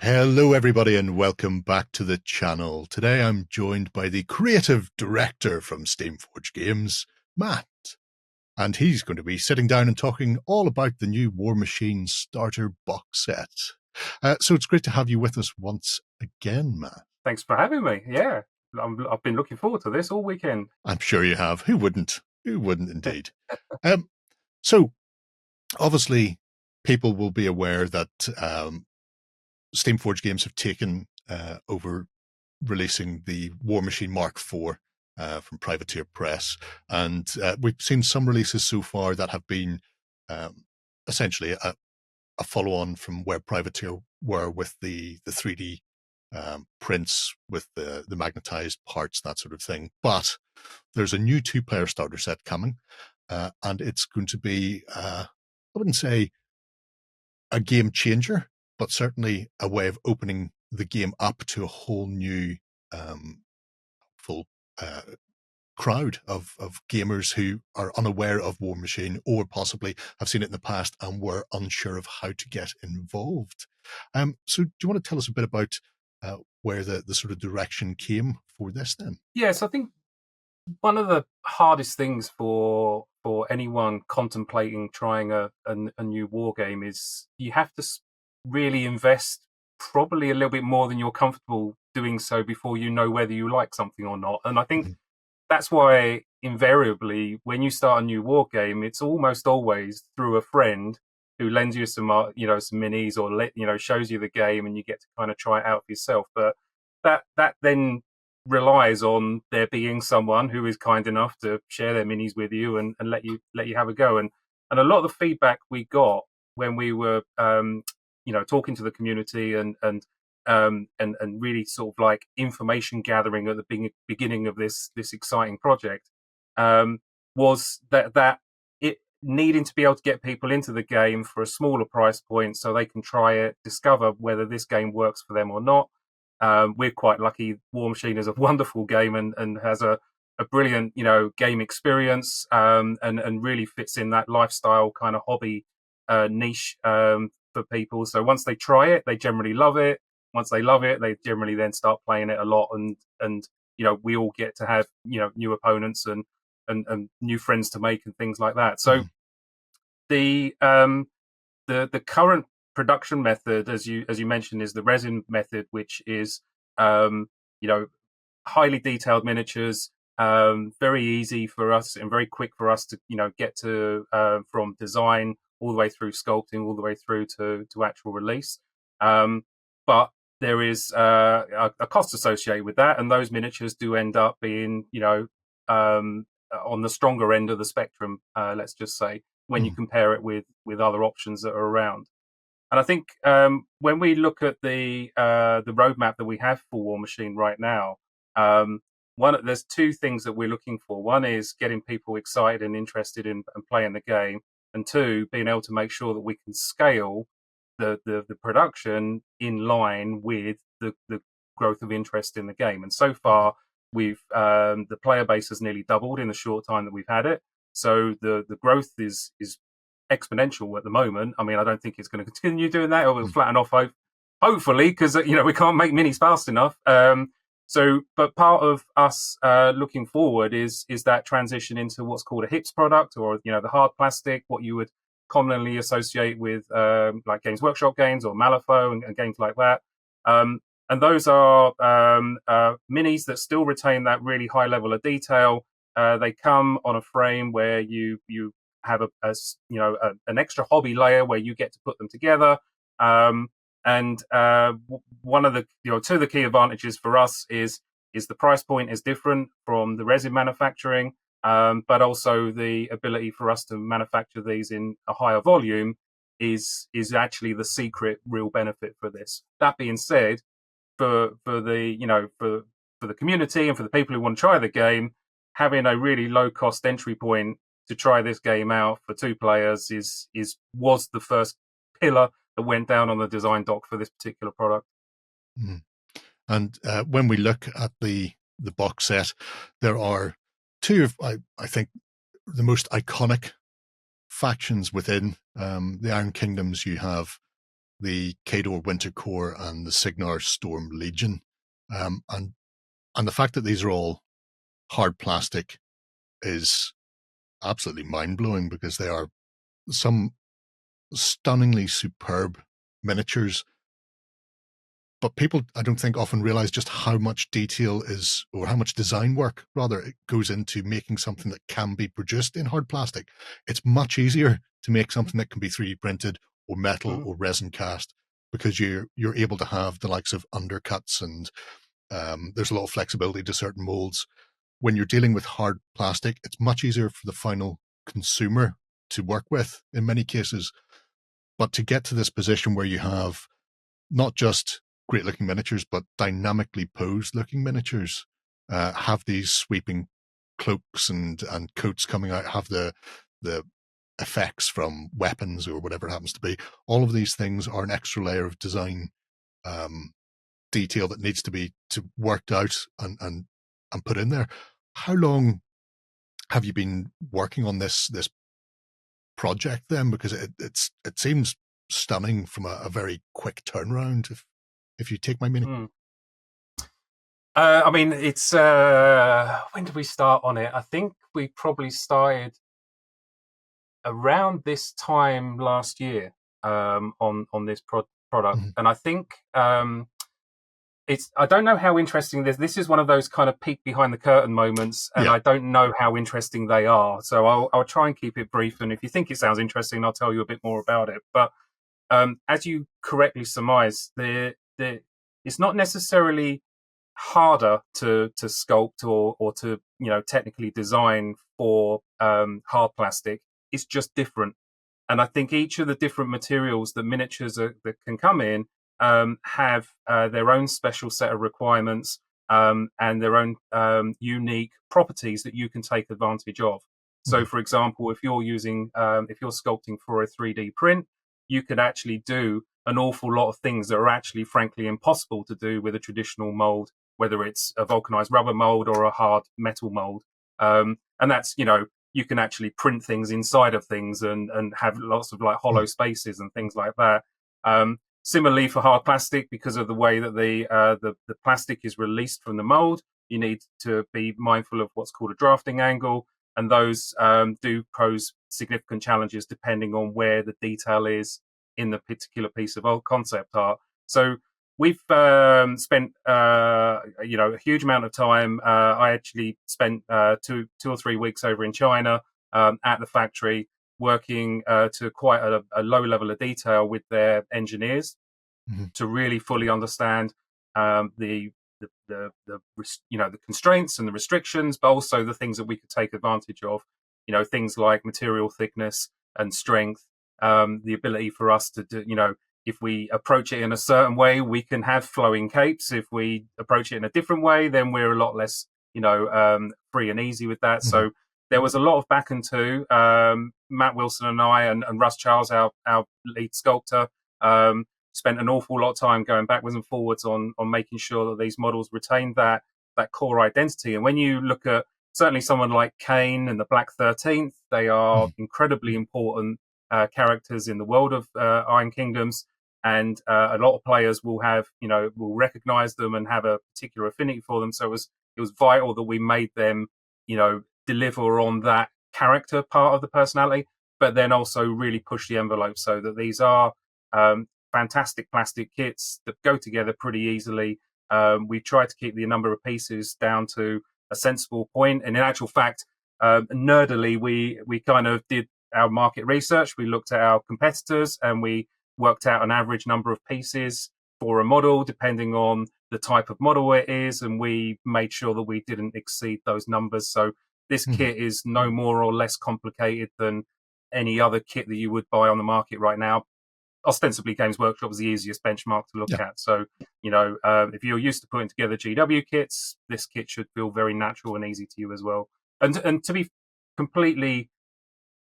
Hello, everybody, and welcome back to the channel. Today I'm joined by the creative director from Steamforged Games, Matt, and he's going to be sitting down and talking all about the new Warmachine starter box set. So it's great to have you with us once again, Matt. Thanks for having me. Yeah, I've been looking forward to this all weekend. I'm sure you have. Who wouldn't? Who wouldn't indeed? So obviously, people will be aware that Steamforged Games have taken over releasing the Warmachine Mark IV from Privateer Press, and we've seen some releases so far that have been essentially a follow-on from where Privateer were with the 3D prints with the magnetized parts, that sort of thing. But there's a new two-player starter set coming, and it's going to be, I wouldn't say a game changer, but certainly a way of opening the game up to a whole new full crowd of gamers who are unaware of Warmachine or possibly have seen it in the past and were unsure of how to get involved. So do you want to tell us a bit about where the sort of direction came for this then? Yes, I think one of the hardest things for anyone contemplating trying a new war game is you have to really invest probably a little bit more than you're comfortable doing so before you know whether you like something or not. And I think that's why invariably when you start a new war game, it's almost always through a friend who lends you some some minis or shows you the game and you get to kind of try it out for yourself. But that then relies on there being someone who is kind enough to share their minis with you and let you have a go. And a lot of the feedback we got when we were talking to the community and really sort of like information gathering at the beginning of this exciting project was that it needing to be able to get people into the game for a smaller price point so they can try it, discover whether this game works for them or not. We're quite lucky. Warmachine is a wonderful game and has a brilliant game experience and really fits in that lifestyle kind of hobby niche for people. So once they try it, they generally love it. Once they love it, they generally then start playing it a lot, and we all get to have new opponents and new friends to make and things like that. So the current production method, as you mentioned, is the resin method, which is highly detailed miniatures, very easy for us and very quick for us to get to from design all the way through sculpting, all the way through to actual release. But there is a cost associated with that, and those miniatures do end up being on the stronger end of the spectrum, let's just say, when you compare it with other options that are around. And I think when we look at the roadmap that we have for Warmachine right now, there's two things that we're looking for. One is getting people excited and interested in playing the game, and two, being able to make sure that we can scale the production in line with the growth of interest in the game. And so far, we've the player base has nearly doubled in the short time that we've had it. So the growth is exponential at the moment. I mean, I don't think it's going to continue doing that, or it'll flatten off, hopefully, because we can't make minis fast enough. But part of us looking forward is that transition into what's called a HIPS product, or the hard plastic, what you would commonly associate with like Games Workshop games or Malifaux and games like that. And those are minis that still retain that really high level of detail. They come on a frame where you have an extra hobby layer where you get to put them together. And one of the two of the key advantages for us is the price point is different from the resin manufacturing, but also the ability for us to manufacture these in a higher volume is actually the secret real benefit for this. That being said, for the community and for the people who want to try the game, having a really low cost entry point to try this game out for two players was the first pillar that went down on the design doc for this particular product. And when we look at the box set, there are two of I think the most iconic factions within the Iron Kingdoms. You have the Khador Winter Corps and the Signar Storm Legion. And the fact that these are all hard plastic is absolutely mind-blowing, because they are some stunningly superb miniatures. But people, I don't think, often realize just how much detail is, or how much design work, rather, it goes into making something that can be produced in hard plastic. It's much easier to make something that can be 3D printed or metal or resin cast, because you're able to have the likes of undercuts, and there's a lot of flexibility to certain molds. When you're dealing with hard plastic, it's much easier for the final consumer to work with in many cases. But to get to this position where you have not just great looking miniatures, but dynamically posed looking miniatures, have these sweeping cloaks and coats coming out, have the effects from weapons or whatever it happens to be. All of these things are an extra layer of design detail that needs to be worked out and put in there. How long have you been working on this project then? Because it seems stunning from a very quick turnaround, if you take my meaning. I mean, it's when did we start on it? I think we probably started around this time last year on this product, and I think I don't know how interesting this is one of those kind of peek behind the curtain moments, and I don't know how interesting they are. So I'll try and keep it brief. And if you think it sounds interesting, I'll tell you a bit more about it. But as you correctly surmise, it's not necessarily harder to sculpt or to technically design for hard plastic. It's just different. And I think each of the different materials that miniatures that can come in have their own special set of requirements and their own unique properties that you can take advantage of. So, for example, if you're sculpting for a 3D print, you could actually do an awful lot of things that are actually, frankly, impossible to do with a traditional mold, whether it's a vulcanized rubber mold or a hard metal mold. And that's, you can actually print things inside of things and have lots of like hollow spaces and things like that. Similarly for hard plastic, because of the way that the plastic is released from the mold, you need to be mindful of what's called a drafting angle, and those do pose significant challenges depending on where the detail is in the particular piece of concept art. So we've spent a huge amount of time. I actually spent 2 or 3 weeks over in China at the factory, working to quite a low level of detail with their engineers to really fully understand the constraints and the restrictions, but also the things that we could take advantage of. Things like material thickness and strength, the ability for us to do, if we approach it in a certain way, we can have flowing capes. If we approach it in a different way, then we're a lot less, free and easy with that. So there was a lot of back and to. Matt Wilson and I and Russ Charles, our lead sculptor, spent an awful lot of time going backwards and forwards on making sure that these models retained that core identity. And when you look at certainly someone like Kane and the Black 13th, they are incredibly important characters in the world of Iron Kingdoms. And a lot of players will recognize them and have a particular affinity for them. So it was vital that we made them, deliver on that character part of the personality, but then also really push the envelope so that these are fantastic plastic kits that go together pretty easily. We tried to keep the number of pieces down to a sensible point. And in actual fact, nerdily, we kind of did our market research. We looked at our competitors and we worked out an average number of pieces for a model, depending on the type of model it is. And we made sure that we didn't exceed those numbers. So this kit is no more or less complicated than any other kit that you would buy on the market right now. Ostensibly, Games Workshop is the easiest benchmark to look at. So, if you're used to putting together GW kits, this kit should feel very natural and easy to you as well. And to be completely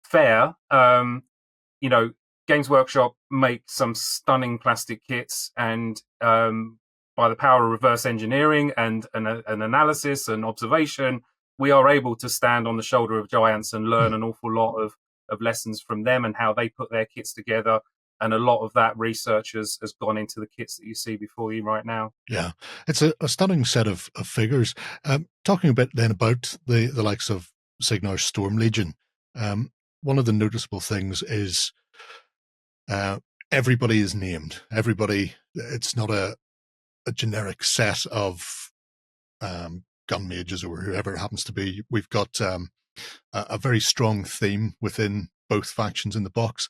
fair, Games Workshop make some stunning plastic kits, and by the power of reverse engineering and an analysis and observation, we are able to stand on the shoulder of giants and learn an awful lot of lessons from them and how they put their kits together. and a lot of that research has gone into the kits that you see before you right now. Yeah, it's a stunning set of figures. Talking a bit then about the likes of Signar's Storm Legion, one of the noticeable things is everybody is named. Everybody, it's not a generic set of gun mages or whoever it happens to be. We've got a very strong theme within both factions in the box.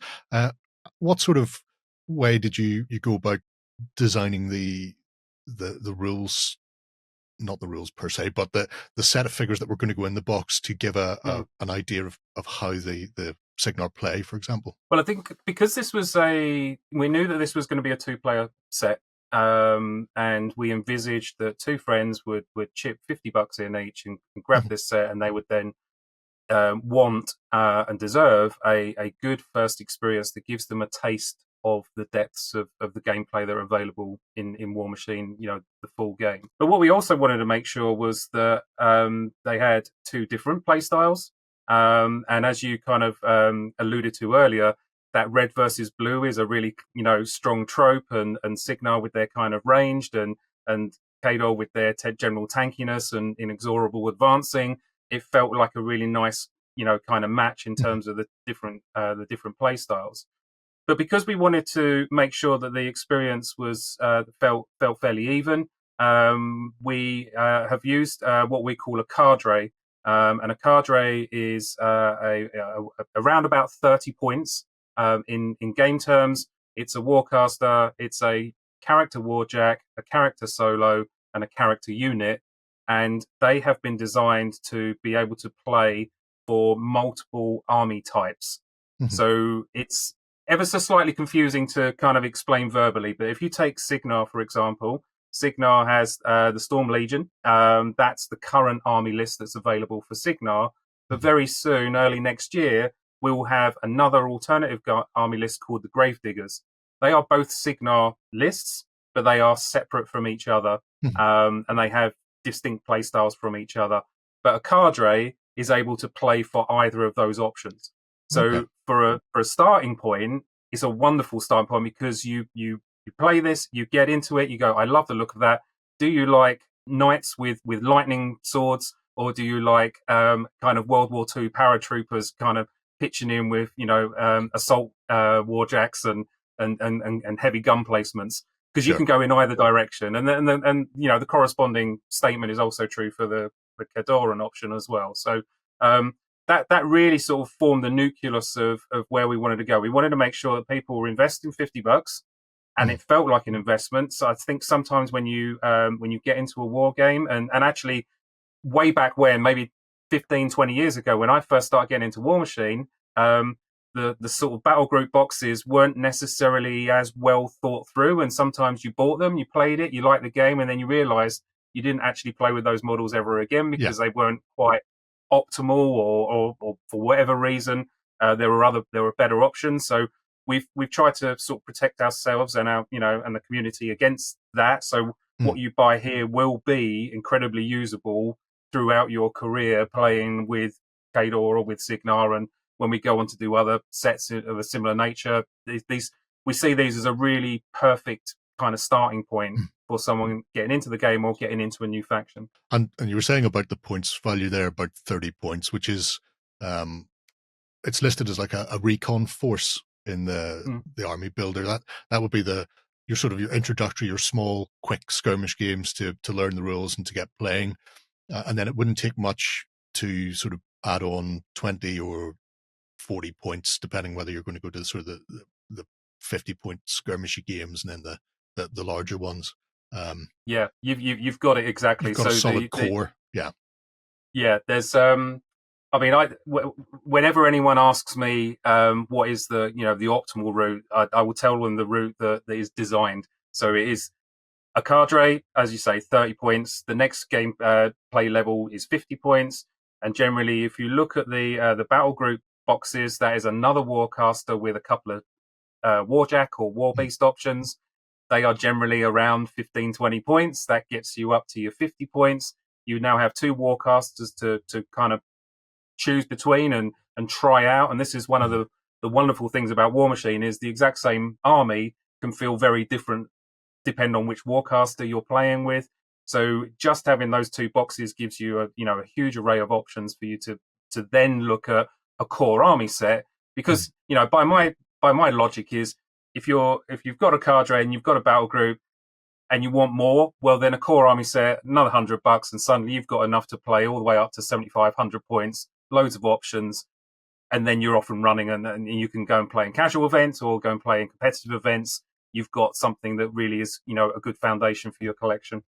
What sort of way did you go about designing the rules, not the rules per se, but the set of figures that were going to go in the box to give an idea of how the Signar play, for example? Well, I think because we knew that this was going to be a 2-player set, and we envisaged that 2 friends would chip $50 in each and grab this set, and they would then want and deserve a good first experience that gives them a taste of the depths of the gameplay that are available in Warmachine, the full game. But what we also wanted to make sure was that they had 2 different play styles. And as you kind of alluded to earlier, that red versus blue is a really, strong trope, and Signar with their kind of ranged and Khador with their general tankiness and inexorable advancing. It felt like a really nice, kind of match in terms of the different play styles. But because we wanted to make sure that the experience was felt fairly even, we have used what we call a cadre. And a cadre is around about 30 points. In game terms, it's a warcaster, it's a character warjack, a character solo, and a character unit. And they have been designed to be able to play for multiple army types. Mm-hmm. So it's ever so slightly confusing to kind of explain verbally. But if you take Signar, for example, Signar has the Storm Legion. That's the current army list that's available for Signar. But very soon, early next year, we will have another alternative army list called the Gravediggers. They are both Signar lists, but they are separate from each other. And they have distinct play styles from each other. But a cadre is able to play for either of those options. So for a starting point, it's a wonderful starting point because you play this, you get into it, you go, I love the look of that. Do you like knights with lightning swords, or do you like kind of World War II paratroopers kind of pitching in with assault warjacks and heavy gun placements? Because you can go in either direction, and the corresponding statement is also true for the Khadoran option as well. So that really sort of formed the nucleus of where we wanted to go. We wanted to make sure that people were investing $50, and it felt like an investment. So I think sometimes when you get into a war game, and actually way back when, maybe 15, 20 years ago, when I first started getting into Warmachine, the sort of battle group boxes weren't necessarily as well thought through, and sometimes you bought them, you played it, you liked the game, and then you realized you didn't actually play with those models ever again because they weren't quite optimal, or for whatever reason there were better options. So we've tried to sort of protect ourselves and our and the community against that. So what you buy here will be incredibly usable throughout your career playing with Khador or with Signar, and when we go on to do other sets of a similar nature, we see these as a really perfect kind of starting point for someone getting into the game or getting into a new faction. And you were saying about the points value there, about 30 points, which is it's listed as like a recon force in the army builder. That would be your sort of your introductory, your small, quick skirmish games to learn the rules and to get playing. And then it wouldn't take much to sort of add on 20 or 40 points, depending whether you're going to go to sort of the 50-point skirmishy games and then the larger ones. You've got it exactly. You've got a solid core. There's whenever anyone asks me what is the optimal route, I will tell them the route that is designed. So it is a cadre, as you say, 30 points. The next game play level is 50 points, and generally, if you look at the battle group boxes, that is another warcaster with a couple of warjack or warbeast options. They are generally around 15, 20 points. That gets you up to your 50 points. You now have 2 warcasters to kind of choose between and try out. And this is one of the wonderful things about Warmachine is the exact same army can feel very different depend on which warcaster you're playing with. So just having those two boxes gives you a huge array of options for you to then look at a core army set. Because by my logic is if you've got a cadre and you've got a battle group and you want more, well then a core army set, another $100, and suddenly you've got enough to play all the way up to 7,500 points, loads of options, and then you're off and running, and you can go and play in casual events or go and play in competitive events. You've got something that really is, a good foundation for your collection.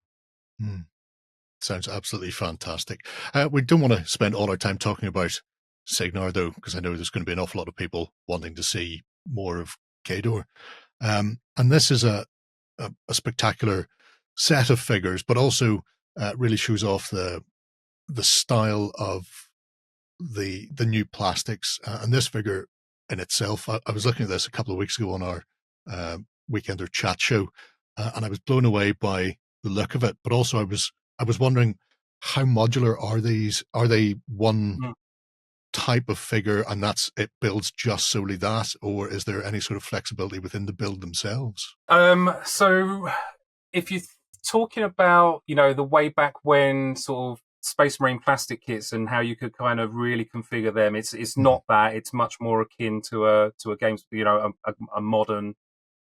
Sounds absolutely fantastic. We don't want to spend all our time talking about Cygnar, though, because I know there's going to be an awful lot of people wanting to see more of Khador. And this is a spectacular set of figures, but also really shows off the style of the new plastics. And this figure in itself, I was looking at this a couple of weeks ago on our Weekender chat show, and I was blown away by the look of it. But also, I was wondering, how modular are these? Are they one type of figure, and that's it builds just solely that, or is there any sort of flexibility within the build themselves? So if you're talking about, the way back when sort of Space Marine plastic kits and how you could kind of really configure them, it's not that. It's much more akin to a games, a modern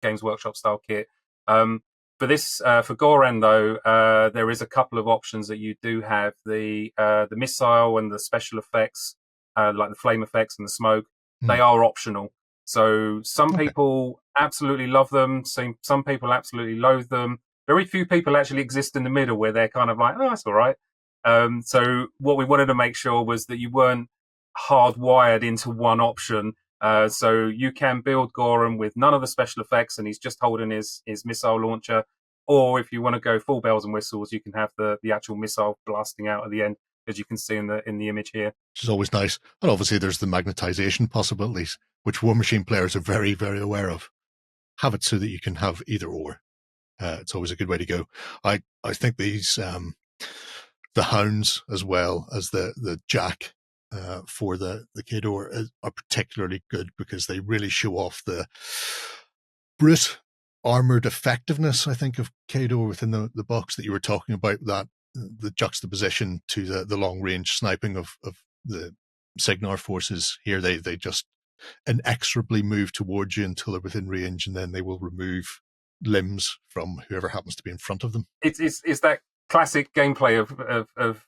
Games Workshop style kit. For this, for Goran though, there is a couple of options that you do have. The missile and the special effects, like the flame effects and the smoke, they are optional. So some people absolutely love them. Some people absolutely loathe them. Very few people actually exist in the middle where they're kind of like, oh, that's all right. So what we wanted to make sure was that you weren't hardwired into one option. So you can build Goran with none of the special effects, and he's just holding his missile launcher. Or if you want to go full bells and whistles, you can have the actual missile blasting out at the end, as you can see in the image here. Which is always nice. And obviously there's the magnetization possibilities, which Warmachine players are very, very aware of. Have it so that you can have either or. It's always a good way to go. I think these the hounds, as well as the jack for the Khador, are particularly good because they really show off the brute armored effectiveness, I think, of Khador within the box that you were talking about, that the juxtaposition to the long range sniping of the Cygnar forces here. They just inexorably move towards you until they're within range, and then they will remove limbs from whoever happens to be in front of them. It's that classic gameplay of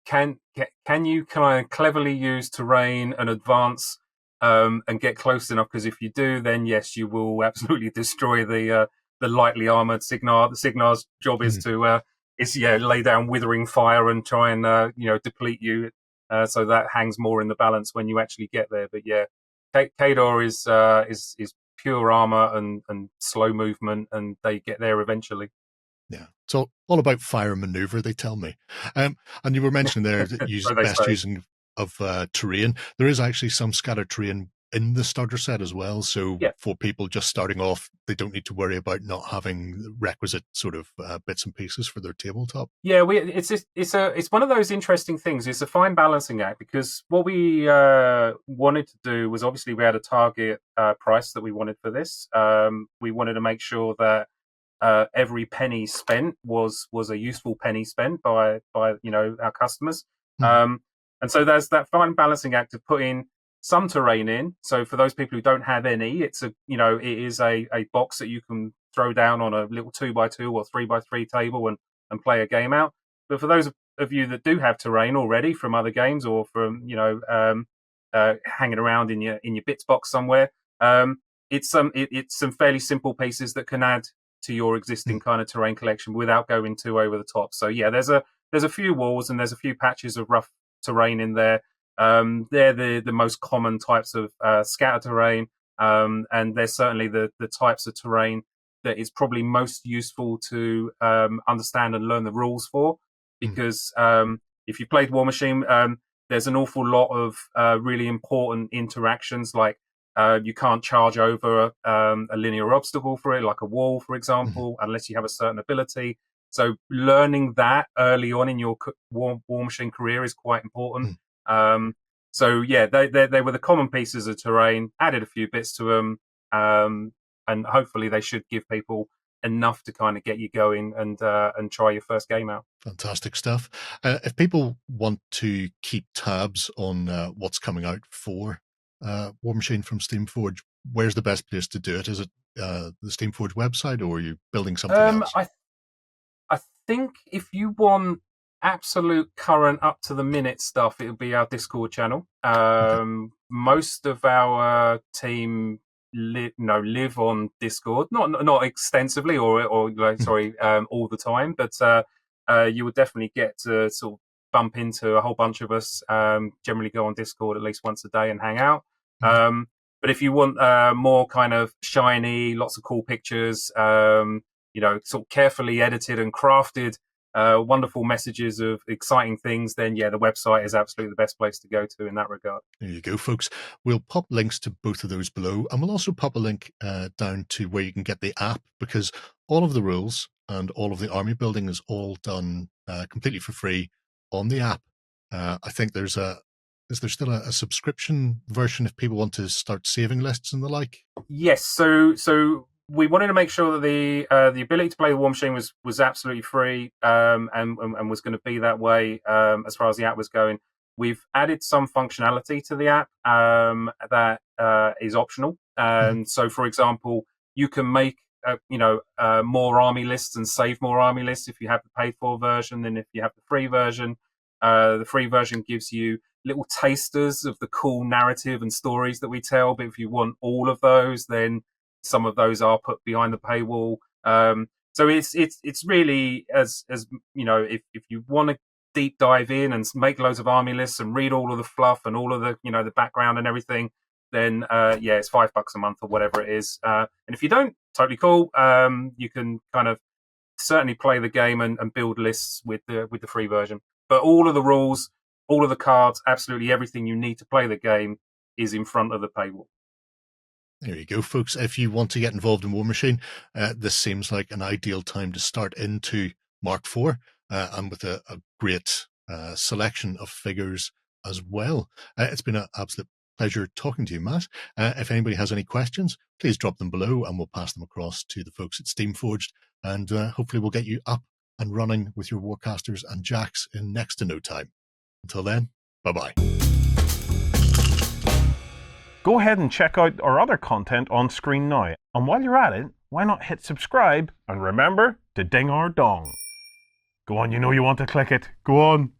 can you kind of cleverly use terrain and advance and get close enough, because if you do, then yes, you will absolutely destroy the lightly armored Cygnar. The Cygnar's job is to lay down withering fire and try and deplete you. So that hangs more in the balance when you actually get there. But yeah, Khador is pure armor and slow movement, and they get there eventually. Yeah, so all about fire and maneuver, they tell me. And you were mentioning there that use best using of terrain. There is actually some scattered terrain in the starter set as well. So for people just starting off, they don't need to worry about not having requisite sort of bits and pieces for their tabletop. Yeah, it's one of those interesting things. It's a fine balancing act, because what we wanted to do was, obviously we had a target price that we wanted for this. We wanted to make sure that every penny spent was a useful penny spent by our customers. And so there's that fine balancing act of putting some terrain in. So for those people who don't have any, it is a box that you can throw down on a little 2x2 or 3x3 table and play a game out. But for those of you that do have terrain already from other games, or from hanging around in your bits box somewhere, it's some fairly simple pieces that can add to your existing kind of terrain collection without going too over the top. So yeah, there's a few walls and there's a few patches of rough terrain in there. They're the most common types of scatter terrain, and they're certainly the types of terrain that is probably most useful to understand and learn the rules for. Because if you played Warmachine, there's an awful lot of really important interactions, like you can't charge over a linear obstacle for it, like a wall, for example, unless you have a certain ability. So learning that early on in your Warmachine career is quite important. So yeah, they were the common pieces of terrain. Added a few bits to them, and hopefully they should give people enough to kind of get you going and try your first game out. Fantastic stuff. If people want to keep tabs on what's coming out for Warmachine from Steamforged, where's the best place to do it? Is it the Steamforged website, or are you building something else? I think if you want absolute current up to the minute stuff, it'll be our Discord channel. Most of our team live on Discord, not extensively or all the time, but you would definitely get to sort of bump into a whole bunch of us. Generally go on Discord at least once a day and hang out. But if you want more kind of shiny, lots of cool pictures, sort of carefully edited and crafted, wonderful messages of exciting things, then yeah, the website is absolutely the best place to go to in that regard. There you go, folks. We'll pop links to both of those below, and we'll also pop a link down to where you can get the app, because all of the rules and all of the army building is all done completely for free on the app. I think is there still a subscription version if people want to start saving lists and the like? Yes. So we wanted to make sure that the ability to play the Warmachine was absolutely free, and was going to be that way as far as the app was going. We've added some functionality to the app that is optional. So, for example, you can make more army lists and save more army lists if you have the paid-for version than if you have the free version. The free version gives you little tasters of the cool narrative and stories that we tell, but if you want all of those, then some of those are put behind the paywall. So it's really as if you want to deep dive in and make loads of army lists and read all of the fluff and all of the the background and everything, then it's $5 a month or whatever it is. And if you don't, totally cool. You can kind of certainly play the game and build lists with the free version. But all of the rules, all of the cards, absolutely everything you need to play the game is in front of the paywall. There you go, folks. If you want to get involved in Warmachine, this seems like an ideal time to start into Mark IV, and with a great selection of figures as well. It's been an absolute pleasure talking to you, Matt. If anybody has any questions, please drop them below and we'll pass them across to the folks at Steamforged, and hopefully we'll get you up and running with your Warcasters and Jacks in next to no time. Until then, bye-bye. Go ahead and check out our other content on screen now. And while you're at it, why not hit subscribe and remember to ding our dong. Go on, you know you want to click it. Go on.